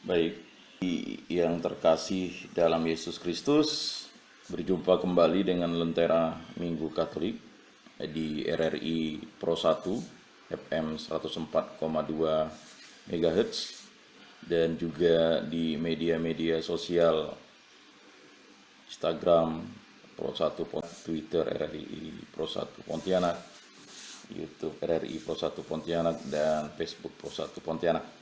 Baik, yang terkasih dalam Yesus Kristus, berjumpa kembali dengan Lentera Minggu Katolik di RRI Pro 1 FM 104,2 MHz dan juga di media-media sosial Instagram Pro 1, Twitter RRI Pro 1 Pontianak, YouTube RRI Pro 1 Pontianak, dan Facebook Pro 1 Pontianak.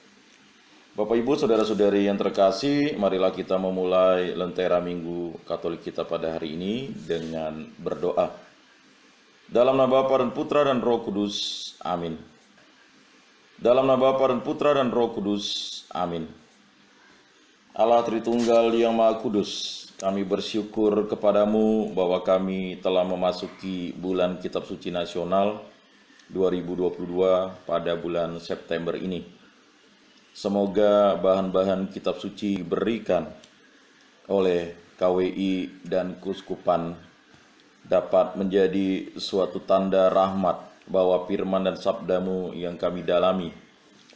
Bapak Ibu, saudara-saudari yang terkasih, marilah kita memulai Lentera Minggu Katolik kita pada hari ini dengan berdoa. Dalam nama Bapa dan Putra dan Roh Kudus, amin. Dalam nama Bapa dan Putra dan Roh Kudus, amin. Allah Tritunggal yang Maha Kudus, kami bersyukur kepadamu bahwa kami telah memasuki bulan Kitab Suci Nasional 2022 pada bulan September ini. Semoga bahan-bahan kitab suci diberikan oleh KWI dan Keuskupan dapat menjadi suatu tanda rahmat bahwa firman dan sabdamu yang kami dalami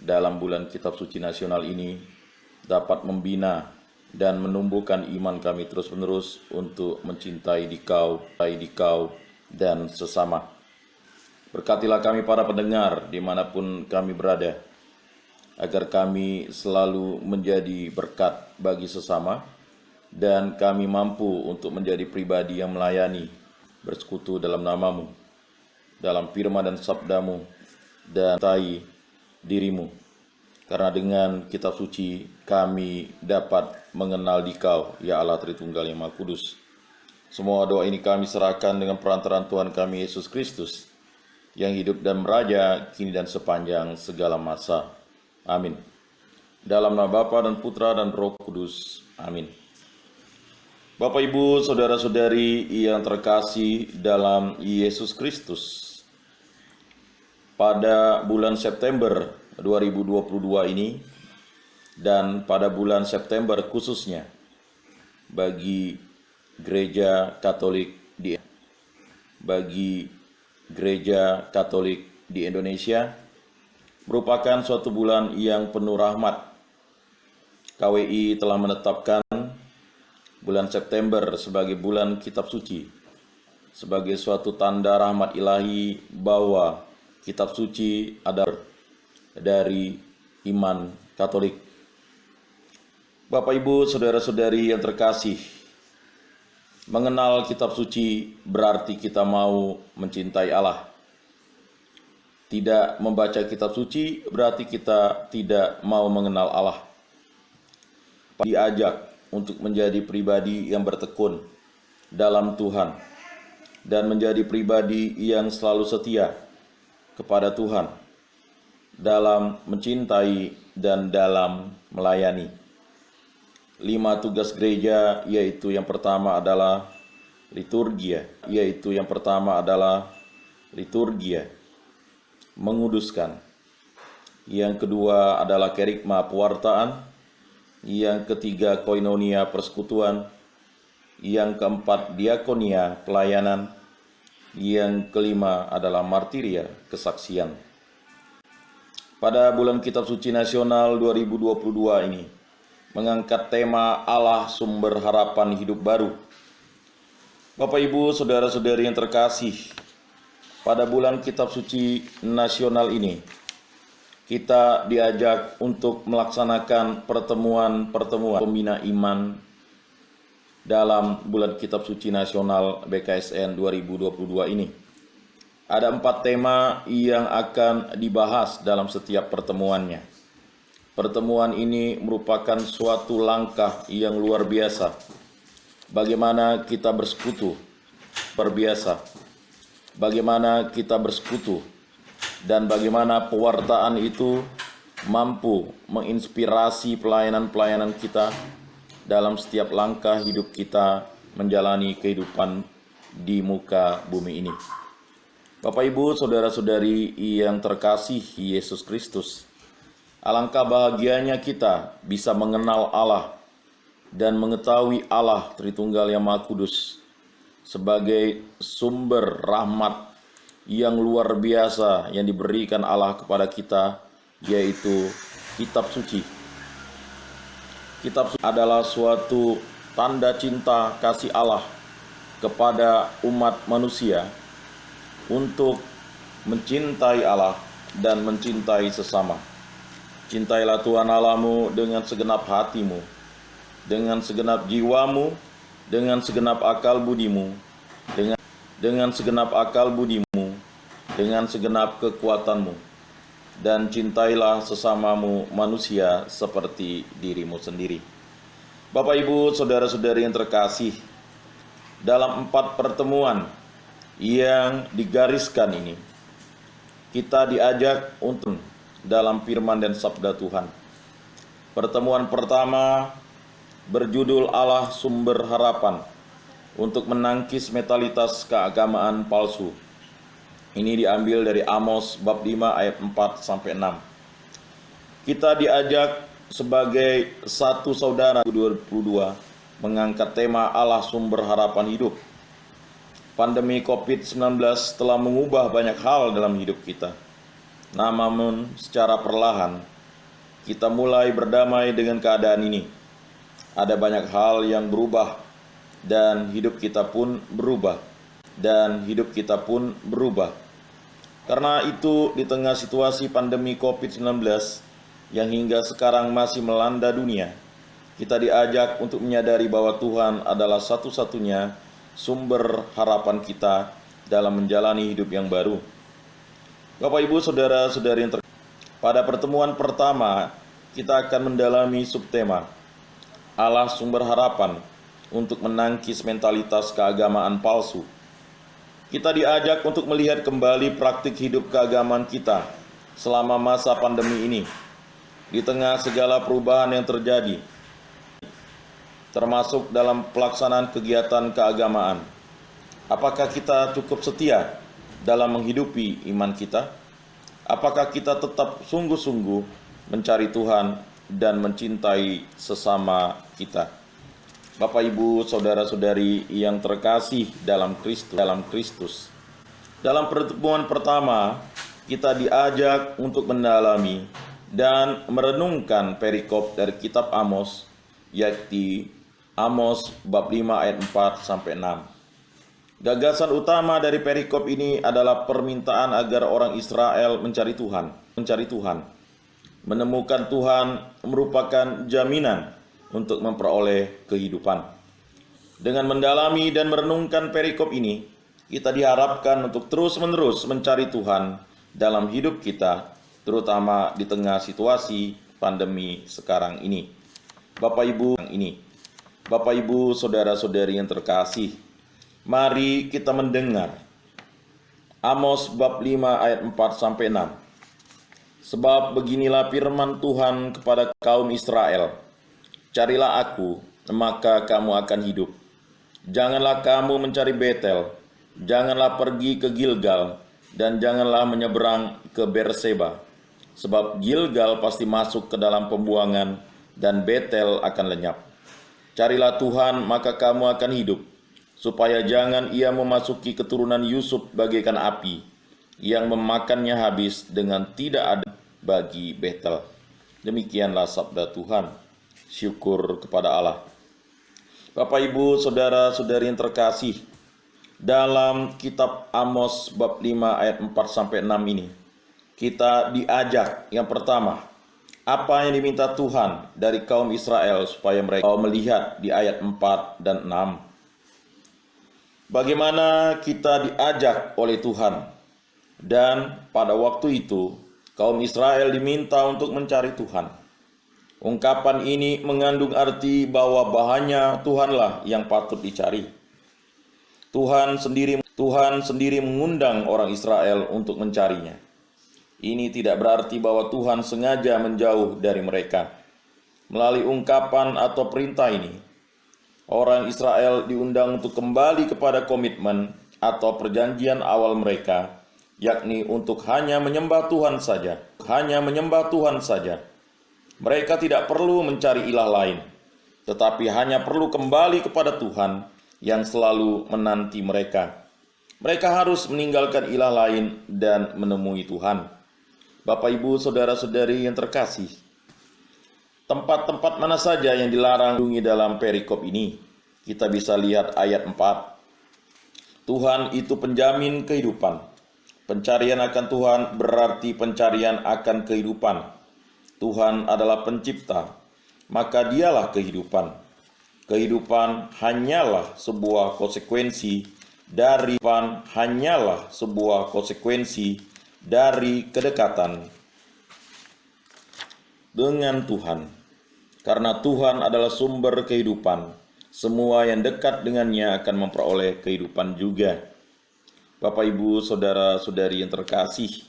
dalam bulan kitab suci nasional ini dapat membina dan menumbuhkan iman kami terus-menerus untuk mencintai Dikau dan sesama. Berkatilah kami para pendengar dimanapun kami berada, agar kami selalu menjadi berkat bagi sesama, dan kami mampu untuk menjadi pribadi yang melayani, bersekutu dalam namamu, dalam firman dan sabdamu, dan mencintai dirimu. Karena dengan kitab suci kami dapat mengenal Dikau, ya Allah Tritunggal yang Maha Kudus. Semua doa ini kami serahkan dengan perantaraan Tuhan kami Yesus Kristus, yang hidup dan meraja kini dan sepanjang segala masa. Amin. Dalam nama Bapa dan Putra dan Roh Kudus. Amin. Bapak, Ibu, saudara-saudari yang terkasih dalam Yesus Kristus, pada bulan September 2022 ini, dan pada bulan September khususnya bagi Gereja Katolik di Indonesia, merupakan suatu bulan yang penuh rahmat. KWI telah menetapkan bulan September sebagai bulan kitab suci, sebagai suatu tanda rahmat ilahi bahwa kitab suci adalah dari iman Katolik. Bapak, Ibu, saudara-saudari yang terkasih, mengenal kitab suci berarti kita mau mencintai Allah. Tidak membaca kitab suci berarti kita tidak mau mengenal Allah. Diajak untuk menjadi pribadi yang bertekun dalam Tuhan dan menjadi pribadi yang selalu setia kepada Tuhan dalam mencintai dan dalam melayani. 5 tugas gereja, yaitu yang pertama adalah liturgia, menguduskan. Yang kedua adalah kerigma, pewartaan. Yang ketiga koinonia, persekutuan. Yang keempat diakonia, pelayanan. Yang kelima adalah martiria, kesaksian. Pada bulan Kitab Suci Nasional 2022 ini mengangkat tema Allah sumber harapan hidup baru. Bapak, Ibu, saudara-saudari yang terkasih, pada bulan Kitab Suci Nasional ini, kita diajak untuk melaksanakan pertemuan pembina iman dalam bulan Kitab Suci Nasional BKSN 2022 ini. Ada 4 tema yang akan dibahas dalam setiap pertemuannya. Pertemuan ini merupakan suatu langkah yang luar biasa. Bagaimana kita bersekutu, bagaimana kita bersekutu, dan bagaimana pewartaan itu mampu menginspirasi pelayanan-pelayanan kita dalam setiap langkah hidup kita menjalani kehidupan di muka bumi ini. Bapak, Ibu, saudara-saudari yang terkasih Yesus Kristus, alangkah bahagianya kita bisa mengenal Allah dan mengetahui Allah Tritunggal yang Maha Kudus sebagai sumber rahmat yang luar biasa yang diberikan Allah kepada kita, yaitu kitab suci. Kitab suci adalah suatu tanda cinta kasih Allah kepada umat manusia untuk mencintai Allah dan mencintai sesama. Cintailah Tuhan Allahmu dengan segenap hatimu, dengan segenap jiwamu, dengan segenap akal budimu, dengan segenap akal budimu, dengan segenap kekuatanmu, dan cintailah sesamamu manusia seperti dirimu sendiri. Bapak, Ibu, saudara-saudari yang terkasih, dalam 4 pertemuan yang digariskan ini, kita diajak untuk dalam firman dan sabda Tuhan. Pertemuan pertama berjudul Allah Sumber Harapan untuk menangkis mentalitas keagamaan palsu. Ini diambil dari Amos bab 5 ayat 4-6. Kita diajak sebagai satu saudara 2022 mengangkat tema Allah Sumber Harapan Hidup. Pandemi COVID-19 telah mengubah banyak hal dalam hidup kita. Namun secara perlahan kita mulai berdamai dengan keadaan ini. Ada banyak hal yang berubah dan hidup kita pun berubah. Karena itu di tengah situasi pandemi COVID-19 yang hingga sekarang masih melanda dunia, kita diajak untuk menyadari bahwa Tuhan adalah satu-satunya sumber harapan kita dalam menjalani hidup yang baru. Bapak, Ibu, saudara-saudari yang pada pertemuan pertama, kita akan mendalami subtema Allah Sumber Harapan untuk menangkis mentalitas keagamaan palsu. Kita diajak untuk melihat kembali praktik hidup keagamaan kita selama masa pandemi ini. Di tengah segala perubahan yang terjadi, termasuk dalam pelaksanaan kegiatan keagamaan, apakah kita cukup setia dalam menghidupi iman kita? Apakah kita tetap sungguh-sungguh mencari Tuhan dan mencintai sesama kita? Bapak, Ibu, saudara-saudari yang terkasih dalam Kristus. Dalam pertemuan pertama, kita diajak untuk mendalami dan merenungkan perikop dari kitab Amos, yaitu Amos bab 5 ayat 4-6. Gagasan utama dari perikop ini adalah permintaan agar orang Israel mencari Tuhan. Menemukan Tuhan merupakan jaminan untuk memperoleh kehidupan. Dengan mendalami dan merenungkan perikop ini, kita diharapkan untuk terus-menerus mencari Tuhan dalam hidup kita, terutama di tengah situasi pandemi sekarang ini. Bapak, Ibu, saudara-saudari yang terkasih, mari kita mendengar Amos bab 5 ayat 4-6. Sebab beginilah firman Tuhan kepada kaum Israel, carilah aku, maka kamu akan hidup. Janganlah kamu mencari Betel, janganlah pergi ke Gilgal, dan janganlah menyeberang ke Berseba. Sebab Gilgal pasti masuk ke dalam pembuangan, dan Betel akan lenyap. Carilah Tuhan, maka kamu akan hidup, supaya jangan ia memasuki keturunan Yusuf bagaikan api, yang memakannya habis dengan tidak ada bagi Betel. Demikianlah sabda Tuhan. Syukur kepada Allah. Bapak, Ibu, saudara-saudari yang terkasih, dalam kitab Amos bab 5 ayat 4-6 ini, kita diajak yang pertama, apa yang diminta Tuhan dari kaum Israel supaya mereka melihat di ayat 4 dan 6. Bagaimana kita diajak oleh Tuhan. Dan pada waktu itu, kaum Israel diminta untuk mencari Tuhan. Ungkapan ini mengandung arti bahwa hanya Tuhanlah yang patut dicari. Tuhan sendiri mengundang orang Israel untuk mencarinya. Ini tidak berarti bahwa Tuhan sengaja menjauh dari mereka. Melalui ungkapan atau perintah ini, orang Israel diundang untuk kembali kepada komitmen atau perjanjian awal mereka, yakni untuk hanya menyembah Tuhan saja. Mereka tidak perlu mencari ilah lain, tetapi hanya perlu kembali kepada Tuhan yang selalu menanti mereka. Mereka harus meninggalkan ilah lain dan menemui Tuhan. Bapak, Ibu, saudara-saudari yang terkasih, Tempat-tempat mana saja yang dilarang dalam perikop ini? Kita bisa lihat ayat 4. Tuhan itu penjamin kehidupan. Pencarian akan Tuhan berarti pencarian akan kehidupan. Tuhan adalah pencipta, maka dialah kehidupan. Kehidupan hanyalah sebuah konsekuensi dari kedekatan dengan Tuhan. Karena Tuhan adalah sumber kehidupan, semua yang dekat dengannya akan memperoleh kehidupan juga. Bapak, Ibu, Saudara-saudari yang terkasih,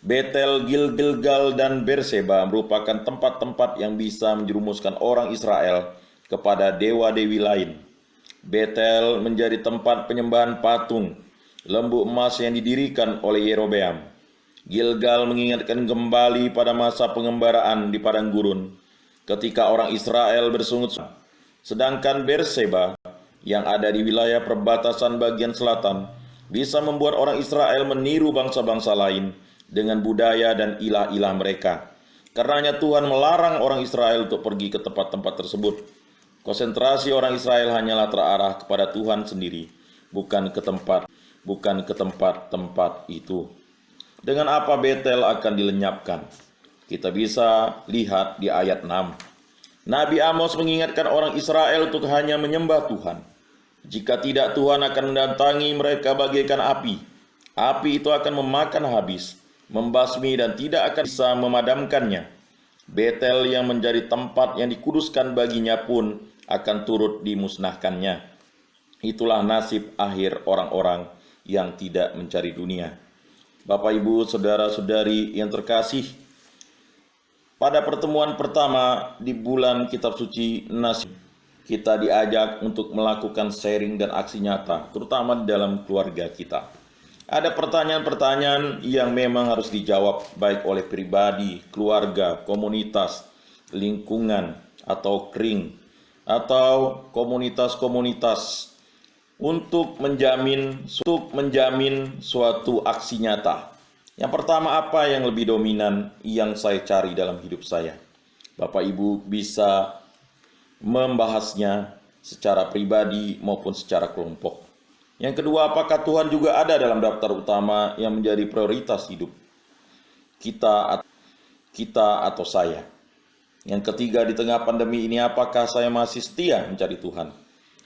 Betel, Gilgal, dan Berseba merupakan tempat-tempat yang bisa menjerumuskan orang Israel kepada dewa-dewi lain. Betel menjadi tempat penyembahan patung, lembu emas yang didirikan oleh Yerobeam. Gilgal mengingatkan kembali pada masa pengembaraan di padang gurun, ketika orang Israel bersungut-sungut. Sedangkan Berseba yang ada di wilayah perbatasan bagian selatan bisa membuat orang Israel meniru bangsa-bangsa lain dengan budaya dan ilah-ilah mereka. Karenanya Tuhan melarang orang Israel untuk pergi ke tempat-tempat tersebut. Konsentrasi orang Israel hanyalah terarah kepada Tuhan sendiri, bukan ke tempat-tempat itu. Dengan apa Betel akan dilenyapkan? Kita bisa lihat di ayat 6. Nabi Amos mengingatkan orang Israel untuk hanya menyembah Tuhan. Jika tidak, Tuhan akan mendatangi mereka bagaikan api. Api itu akan memakan habis, membasmi, dan tidak akan bisa memadamkannya. Betel yang menjadi tempat yang dikuduskan baginya pun akan turut dimusnahkannya. Itulah nasib akhir orang-orang yang tidak mencari dunia. Bapak, Ibu, Saudara-saudari yang terkasih, pada pertemuan pertama di bulan Kitab Suci Nasib, kita diajak untuk melakukan sharing dan aksi nyata, terutama di dalam keluarga kita. Ada pertanyaan-pertanyaan yang memang harus dijawab baik oleh pribadi, keluarga, komunitas, lingkungan, atau kring, atau komunitas-komunitas untuk menjamin suatu aksi nyata. Yang pertama, apa yang lebih dominan yang saya cari dalam hidup saya? Bapak Ibu bisa membahasnya secara pribadi maupun secara kelompok. Yang kedua, apakah Tuhan juga ada dalam daftar utama yang menjadi prioritas hidup kita atau saya? Yang ketiga, di tengah pandemi ini apakah saya masih setia mencari Tuhan?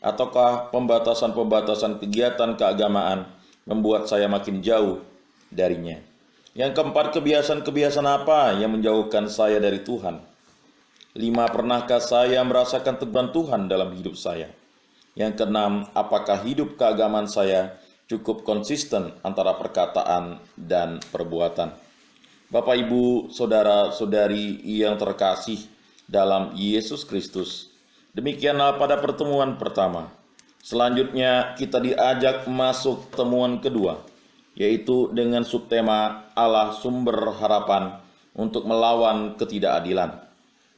Ataukah pembatasan-pembatasan kegiatan keagamaan membuat saya makin jauh darinya? Yang keempat, kebiasaan-kebiasaan apa yang menjauhkan saya dari Tuhan? 5, pernahkah saya merasakan teguran Tuhan dalam hidup saya? Yang keenam, apakah hidup keagamaan saya cukup konsisten antara perkataan dan perbuatan? Bapak, Ibu, Saudara-saudari yang terkasih dalam Yesus Kristus, demikianlah pada pertemuan pertama. Selanjutnya kita diajak masuk pertemuan kedua, yaitu dengan subtema Allah sumber harapan untuk melawan ketidakadilan.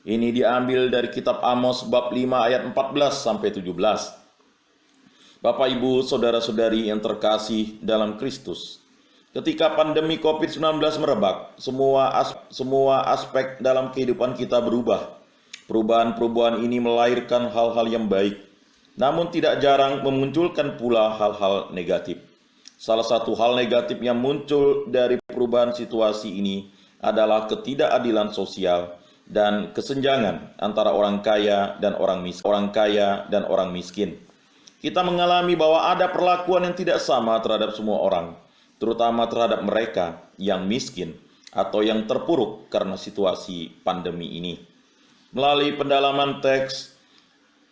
Ini diambil dari kitab Amos bab 5 ayat 14-17. Bapak, Ibu, Saudara-saudari yang terkasih dalam Kristus, ketika pandemi COVID-19 merebak, semua aspek dalam kehidupan kita berubah. Perubahan-perubahan ini melahirkan hal-hal yang baik, namun tidak jarang memunculkan pula hal-hal negatif. Salah satu hal negatif yang muncul dari perubahan situasi ini adalah ketidakadilan sosial dan kesenjangan antara orang kaya dan orang miskin. Kita mengalami bahwa ada perlakuan yang tidak sama terhadap semua orang, terutama terhadap mereka yang miskin atau yang terpuruk karena situasi pandemi ini. Melalui pendalaman teks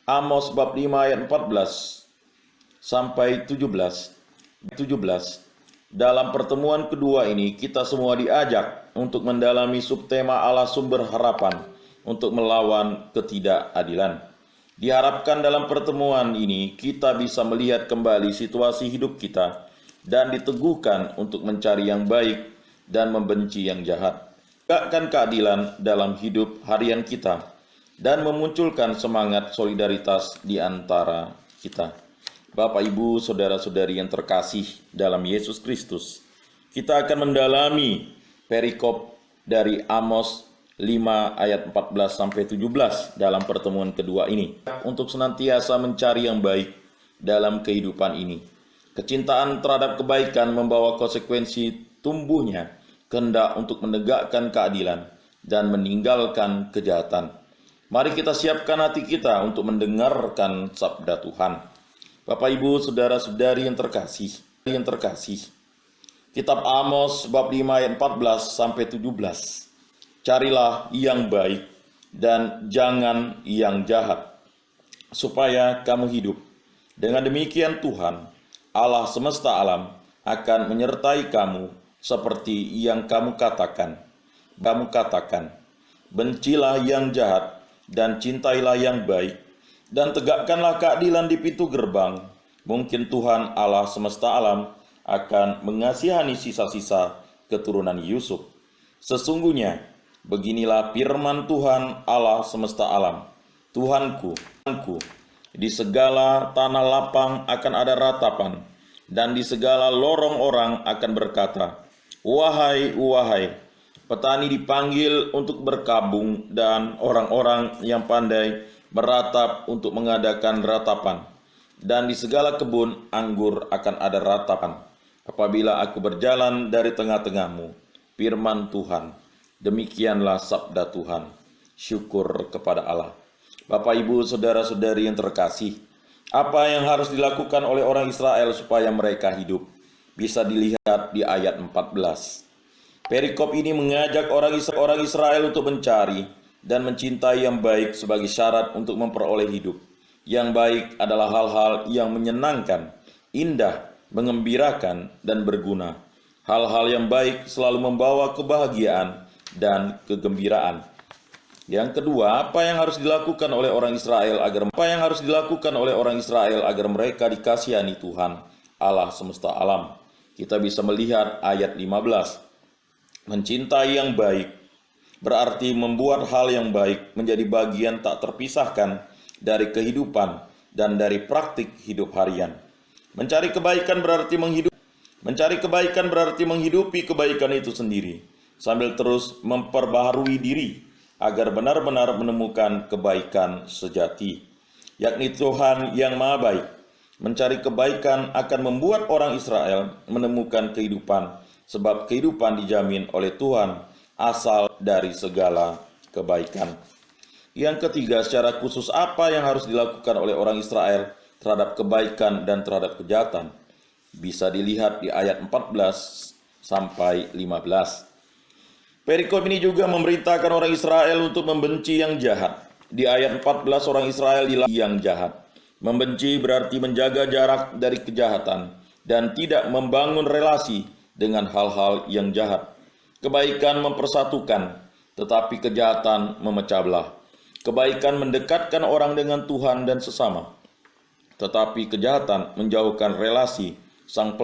Amos bab 5 ayat 14 sampai 17, dalam pertemuan kedua ini kita semua diajak untuk mendalami subtema Allah sumber harapan untuk melawan ketidakadilan. Diharapkan dalam pertemuan ini kita bisa melihat kembali situasi hidup kita dan diteguhkan untuk mencari yang baik dan membenci yang jahat. Tegakkan keadilan dalam hidup harian kita dan memunculkan semangat solidaritas di antara kita. Bapak, Ibu, Saudara-saudari yang terkasih dalam Yesus Kristus, kita akan mendalami perikop dari Amos 5 ayat 14 sampai 17 dalam pertemuan kedua ini. Untuk senantiasa mencari yang baik dalam kehidupan ini. Kecintaan terhadap kebaikan membawa konsekuensi tumbuhnya kehendak untuk menegakkan keadilan dan meninggalkan kejahatan. Mari kita siapkan hati kita untuk mendengarkan sabda Tuhan. Bapak, Ibu, saudara-saudari yang terkasih, Kitab Amos bab 5 ayat 14 sampai 17. Carilah yang baik dan jangan yang jahat, supaya kamu hidup. Dengan demikian Tuhan, Allah semesta alam, akan menyertai kamu seperti yang kamu katakan. Bencilah yang jahat dan cintailah yang baik, dan tegakkanlah keadilan di pintu gerbang. Mungkin Tuhan Allah semesta alam akan mengasihani sisa-sisa keturunan Yusuf. Sesungguhnya, beginilah firman Tuhan Allah semesta alam. Tuhanku, di segala tanah lapang akan ada ratapan, dan di segala lorong orang akan berkata, wahai, wahai. Petani dipanggil untuk berkabung, dan orang-orang yang pandai beratap untuk mengadakan ratapan. Dan di segala kebun anggur akan ada ratapan. Apabila aku berjalan dari tengah-tengahmu, firman Tuhan. Demikianlah sabda Tuhan. Syukur kepada Allah. Bapak, Ibu, saudara-saudari yang terkasih, apa yang harus dilakukan oleh orang Israel supaya mereka hidup? Bisa dilihat di ayat 14. Perikop ini mengajak orang Israel untuk mencari dan mencintai yang baik sebagai syarat untuk memperoleh hidup. Yang baik adalah hal-hal yang menyenangkan, indah, mengembirakan, dan berguna. Hal-hal yang baik selalu membawa kebahagiaan dan kegembiraan. Yang kedua, apa yang harus dilakukan oleh orang Israel agar mereka dikasihani Tuhan Allah semesta alam? Kita bisa melihat ayat 15. Mencintai yang baik berarti membuat hal yang baik menjadi bagian tak terpisahkan dari kehidupan dan dari praktik hidup harian. Mencari kebaikan berarti menghidupi kebaikan itu sendiri, sambil terus memperbaharui diri agar benar-benar menemukan kebaikan sejati, yakni Tuhan yang Maha Baik. Mencari kebaikan akan membuat orang Israel menemukan kehidupan, sebab kehidupan dijamin oleh Tuhan asal dari segala kebaikan. Yang ketiga, secara khusus apa yang harus dilakukan oleh orang Israel terhadap kebaikan dan terhadap kejahatan? Bisa dilihat di ayat 14 sampai 15. Perikop ini juga memerintahkan orang Israel untuk membenci yang jahat. Di ayat 14 orang Israel dilarang yang jahat. Membenci berarti menjaga jarak dari kejahatan dan tidak membangun relasi dengan hal-hal yang jahat. Kebaikan mempersatukan, tetapi kejahatan memecah belah. Kebaikan mendekatkan orang dengan Tuhan dan sesama, tetapi kejahatan menjauhkan relasi sang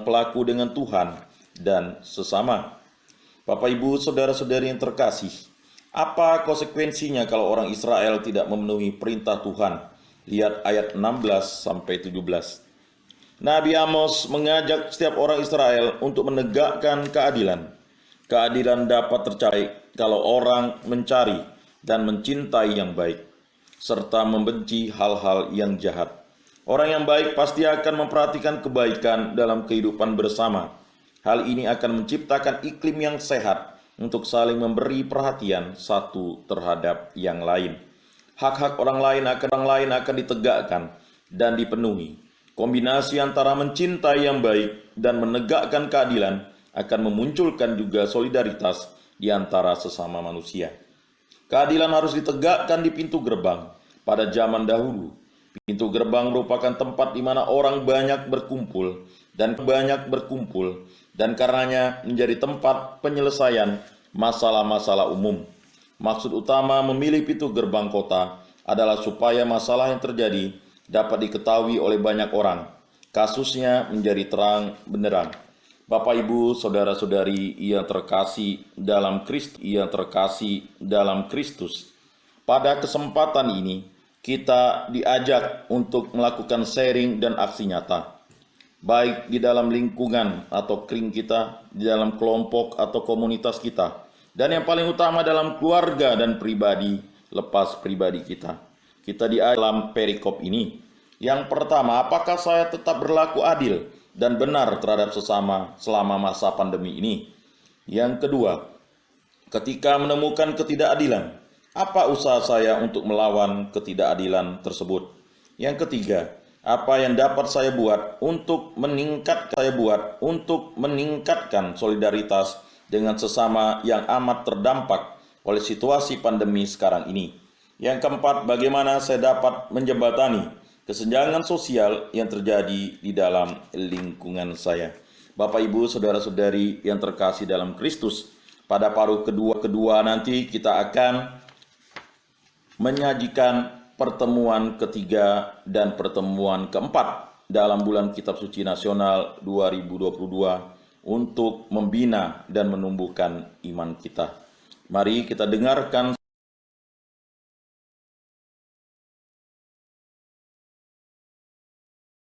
pelaku dengan Tuhan dan sesama. Bapak, Ibu, saudara-saudari yang terkasih, apa konsekuensinya kalau orang Israel tidak memenuhi perintah Tuhan? Lihat ayat 16-17. Nabi Amos mengajak setiap orang Israel untuk menegakkan keadilan. Keadilan dapat tercapai kalau orang mencari dan mencintai yang baik, serta membenci hal-hal yang jahat. Orang yang baik pasti akan memperhatikan kebaikan dalam kehidupan bersama. Hal ini akan menciptakan iklim yang sehat untuk saling memberi perhatian satu terhadap yang lain. Hak-hak orang lain akan ditegakkan dan dipenuhi. Kombinasi antara mencintai yang baik dan menegakkan keadilan akan memunculkan juga solidaritas di antara sesama manusia. Keadilan harus ditegakkan di pintu gerbang. Pada zaman dahulu, pintu gerbang merupakan tempat di mana orang banyak berkumpul dan karenanya menjadi tempat penyelesaian masalah-masalah umum. Maksud utama memilih pintu gerbang kota adalah supaya masalah yang terjadi dapat diketahui oleh banyak orang. Kasusnya menjadi terang benderang. Bapak, Ibu, saudara-saudari yang terkasih dalam Kristus, pada kesempatan ini kita diajak untuk melakukan sharing dan aksi nyata, baik di dalam lingkungan atau kring kita, di dalam kelompok atau komunitas kita, Dan yang paling utama dalam keluarga dan pribadi, lepas pribadi kita. Kita di dalam perikop ini. Yang pertama, apakah saya tetap berlaku adil dan benar terhadap sesama selama masa pandemi ini? Yang kedua, ketika menemukan ketidakadilan, apa usaha saya untuk melawan ketidakadilan tersebut? Yang ketiga, apa yang dapat saya buat untuk meningkatkan solidaritas dengan sesama yang amat terdampak oleh situasi pandemi sekarang ini? Yang keempat, bagaimana saya dapat menjembatani kesenjangan sosial yang terjadi di dalam lingkungan saya? Bapak, Ibu, saudara-saudari yang terkasih dalam Kristus, pada paruh kedua nanti kita akan menyajikan pertemuan ketiga dan pertemuan keempat dalam bulan Kitab Suci Nasional 2022 untuk membina dan menumbuhkan iman kita. Mari kita dengarkan